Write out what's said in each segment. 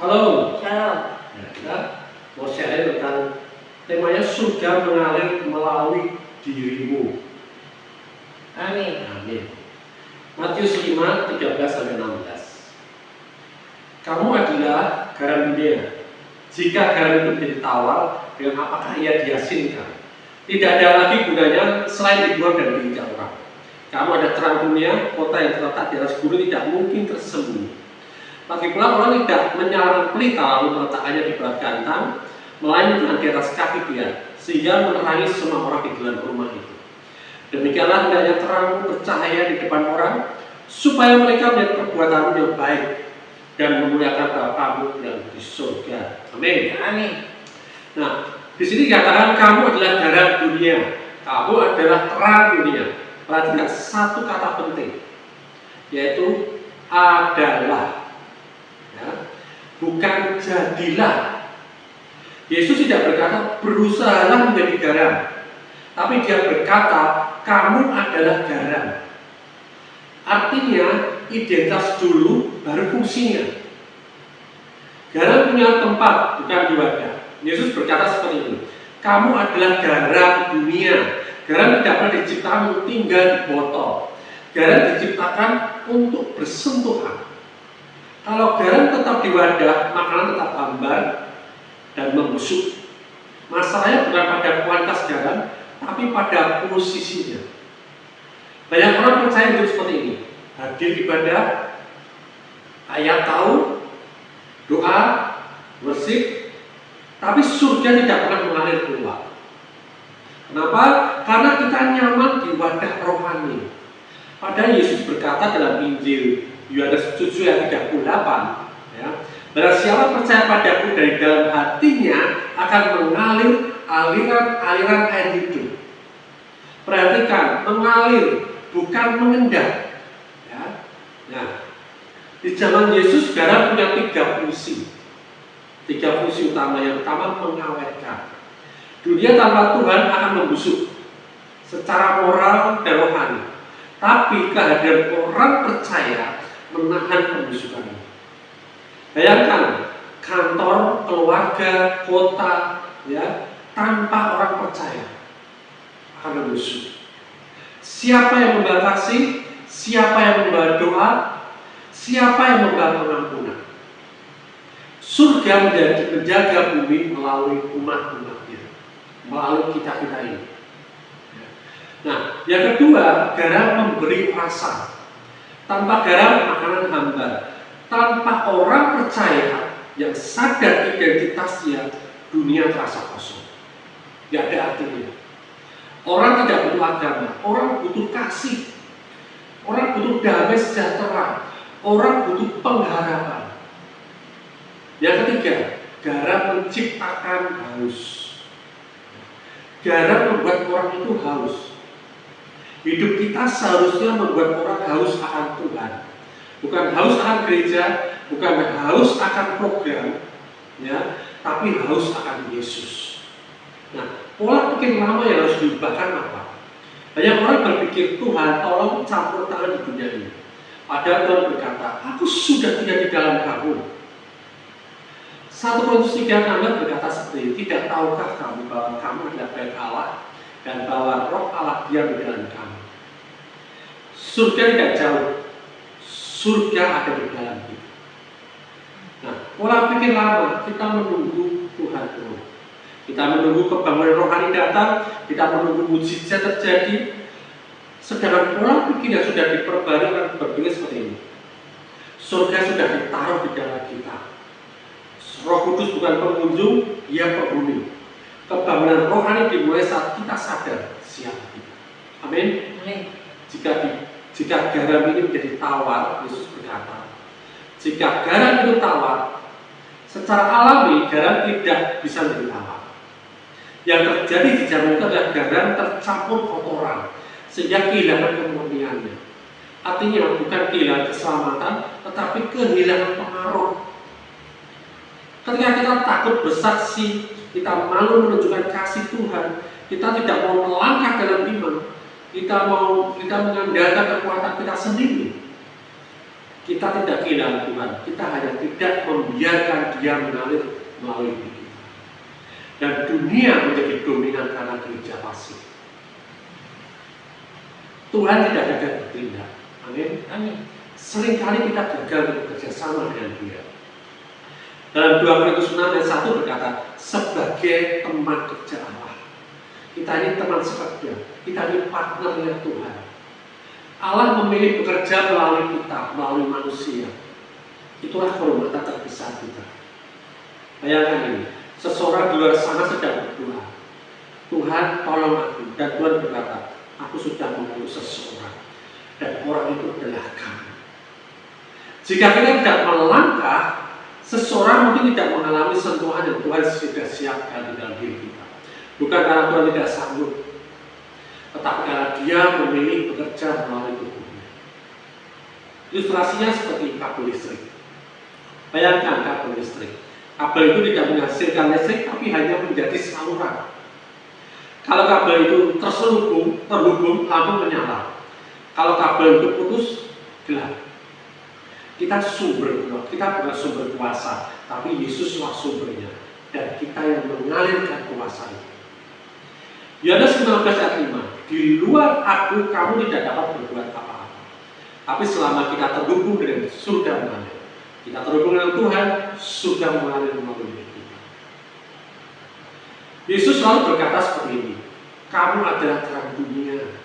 Halo, Shalom. ya, kita mau share tentang temanya surga mengalir melalui dirimu. Amin. Amin. Matius 5:13-16. Kamu adalah garam dunia. Jika garam itu menjadi tawar, dengan apakah ia diasinkan? Tidak ada lagi gunanya selain dibuang dan diinjak orang. Kamu ada terang dunia, kota yang terletak di atas gunung tidak mungkin tersembunyi. Lagi pula orang tidak menyalakan pelita lalu meletakkannya di bawah gantang, melainkan di atas kaki dia, sehingga menerangi semua orang di dalam rumah itu. Demikianlah hendaknya terangmu bercahaya di depan orang, supaya mereka melihat perbuatanmu yang baik dan memuliakan Bapamu yang di surga. Amin. Amin. Nah, di sini dikatakan kamu adalah garam dunia, kamu adalah terang dunia. Perhatikan satu kata penting, yaitu adalah. Ya, bukan jadilah. Yesus tidak berkata berusahalah menjadi garam, tapi dia berkata kamu adalah garam. Artinya identitas dulu baru fungsinya. Garam punya tempat, bukan di wadah. Yesus berkata seperti ini, kamu adalah garam dunia. Garam tidak pernah diciptakan untuk tinggal di botol. Garam diciptakan untuk bersentuhan. Kalau garam tetap di wadah, makanan tetap hambar dan membusuk. Masalahnya bukan pada kualitas garam, tapi pada posisinya. Banyak orang percaya hidup seperti ini. Hadir ibadah, ayat tahu, doa, worship, tapi surga tidak pernah mengalir keluar. Kenapa? Karena kita nyaman di wadah rohani. Padahal Yesus berkata dalam Injil Yohanes 7 ayat 38, ya, barang siapa percaya padaku dari dalam hatinya akan mengalir aliran air hidup. Perhatikan, mengalir bukan mengendap. Ya. Nah, di zaman Yesus garam punya tiga fungsi utama. Yang pertama mengawetkan. Dunia tanpa Tuhan akan membusuk secara moral dan rohani. Tapi kehadiran orang percaya menahan pembusukan ini. Bayangkan kantor, keluarga, kota, ya, tanpa orang percaya akan membusuk. Siapa yang membawa kasih? Siapa yang membawa doa? Siapa yang membawa pengampunan? Surga menjaga bumi melalui umat-umatnya, melalui kita-kita ini. Nah, yang kedua, garam memberi rasa. Tanpa garam, makanan hambar. Tanpa orang percaya yang sadar identitasnya, dunia terasa kosong. Tidak ada artinya. Orang tidak butuh agama, orang butuh kasih. Orang butuh damai sejahtera. Orang butuh pengharapan. Yang ketiga, garam menciptakan haus. Garam membuat orang itu haus. Hidup kita seharusnya membuat orang haus akan Tuhan, bukan haus akan gereja, bukan haus akan program, ya, tapi haus akan Yesus. Nah, pola pikir lama yang harus diubahkan apa? Banyak orang berpikir Tuhan tolong campur tangan di dunia ini. Padahal Tuhan berkata, aku sudah tidak di dalam kamu. 1 Korintus 3:16 berkata seperti ini, tidak tahukah kamu bahwa kamu adalah bait Allah dan bahwa Roh Allah diam di dalam kamu. Surga tidak jauh, surga ada di dalam kita. Nah, pola pikir lama, kita menunggu Tuhan turun. Kita menunggu kebangunan rohani datang, kita menunggu mujizat terjadi. Sedangkan pola pikir yang sudah diperbarui berpikir seperti ini. Surga sudah ditaruh di dalam kita. Roh Kudus bukan pengunjung, dia penghuni. Kebangunan rohani dimulai saat kita sadar siapa kita. Amin. Jika garam ini menjadi tawar, Yesus berkata, jika garam itu tawar, secara alami garam tidak bisa menjadi tawar. Yang terjadi di zaman itu adalah garam tercampur kotoran, sehingga kehilangan kemurniannya. Artinya bukan kehilangan keselamatan, tetapi kehilangan pengaruh. Ketika kita takut bersaksi, kita malu menunjukkan kasih Tuhan, kita tidak mau melangkah dalam iman, kita mengandalkan kekuatan kita sendiri. Kita tidak kehilangan Tuhan, kita hanya tidak membiarkan Dia mengalir melalui hidup kita. Dan dunia menjadi dominan karena gereja pasif. Tuhan tidak gagal bertindak. Amin. Amin. Seringkali kita gagal bekerja sama dengan Dia. Dalam 2 Korintus 6 ayat 1 berkata, sebagai teman kerja Allah. Kita ini teman sekerja, kita ini partner dengan Tuhan. Allah memilih bekerja melalui kita, melalui manusia. Itulah kehormatan terbesar kita. Bayangkan ini, seseorang di luar sana sedang berdoa. Tuhan tolong aku, dan Tuhan berkata, aku sudah memilih seseorang, dan orang itu adalah kamu. Jika kita tidak melangkah, seseorang mungkin tidak mengalami sentuhan yang Tuhan sudah siapkan di dalam diri kita. Bukan karena Tuhan tidak sanggup, tetapi karena Dia memilih bekerja melalui tubuhnya. Ilustrasinya seperti kabel listrik. Bayangkan kabel listrik. Kabel itu tidak menghasilkan listrik, tapi hanya menjadi saluran. Kalau kabel itu terhubung, lampu menyala. Kalau kabel itu putus, gelap. Kita bukan sumber kuasa, tapi Yesuslah sumbernya, dan kita yang mengalirkan kuasa itu. Yohanes 19 ayat 5, di luar aku kamu tidak dapat berbuat apa-apa. Tapi selama kita terhubung dengan surga mengalir, kita terhubung dengan Tuhan, surga mengalir melalui kita. Yesus selalu berkata seperti ini, kamu adalah terang dunia.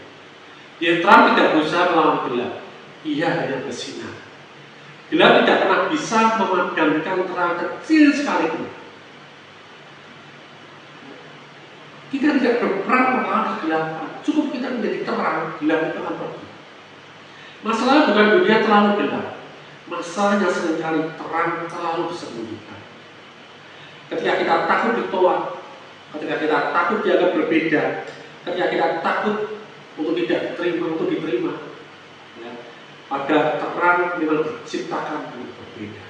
Dia terang tidak berusaha melawan gelap, ia hanya bersinar. Gelap tidak pernah bisa memadamkan terang kecil sekalipun. Kita tidak berperang melawan kegelapan. Cukup kita menjadi terang, gelap itu akan pergi. Masalahnya bukan dunia terlalu gelap. Masalahnya seringkali terang terlalu disembunyikan. Ketika kita takut ditolak, ketika kita takut dianggap berbeda, ketika kita takut untuk tidak diterima, ya, pada terang memang diciptakan untuk berbeda.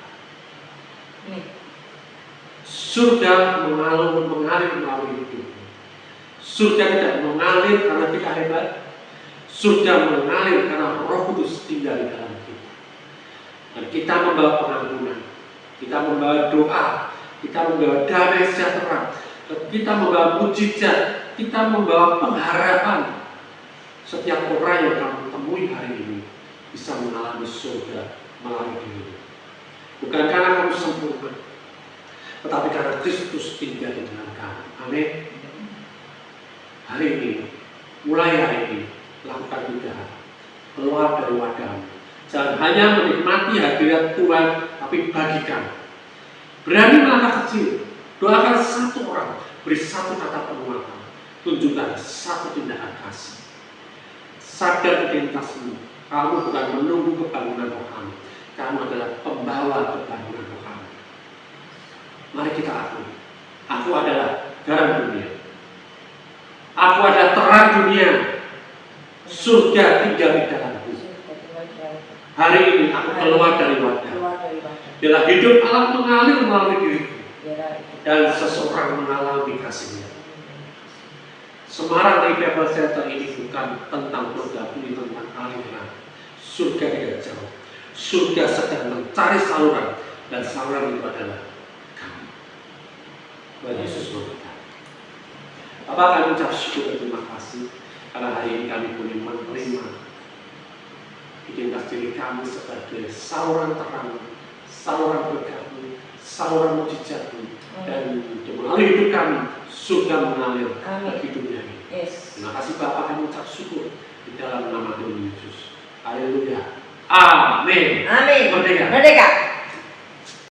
Surga mengalir melalui hidup. Surga tidak mengalir karena kita hebat. Surga mengalir karena Roh Kudus tinggal di dalam kita. Dan kita membawa pengampunan, kita membawa doa, kita membawa damai sejahtera, kita membawa mujizat, kita membawa pengharapan. Setiap orang yang kamu temui hari ini bisa mengalami surga melalui diri. Bukan karena kamu sempurna, tetapi karena Kristus tinggal di dalam kamu. Amin. Hari ini, mulai hari ini, lakukan juga keluar dari wadahmu. Jangan hanya menikmati hadirat Tuhan, tapi bagikan. Berani melangkah kecil, doakan satu orang, beri satu kata penguatan, tunjukkan satu tindakan kasih. Sadar identitasmu, kamu bukan menunggu kebangunan rohani, kamu adalah pembawa kebangunan rohani. Mari kita akui, aku adalah garam dunia. Aku adalah terang dunia. Surga tinggal di dalamku. Hari ini aku keluar dari wadah. Biarlah hidup Allah mengalir melalui diriku, dan seseorang mengalami kasihnya. Semarang Revival Center ini bukan tentang program, ini tentang aliran. Surga tidak jauh. Surga sedang mencari saluran, dan saluran itu adalah kamu. Tuhan Yesus memberkati. Bapak, kami ucap syukur dan terima kasih karena hari ini kami boleh menerima identitas diri kami sebagai saluran terang, saluran berkatmu, saluran mujizatmu, dan melalui hidup kami surga mengalir bagi dunia ini. Terima kasih Bapak, kami ucap syukur di dalam nama Tuhan Yesus. Haleluya. Amin. Amin. Merdeka. Merdeka.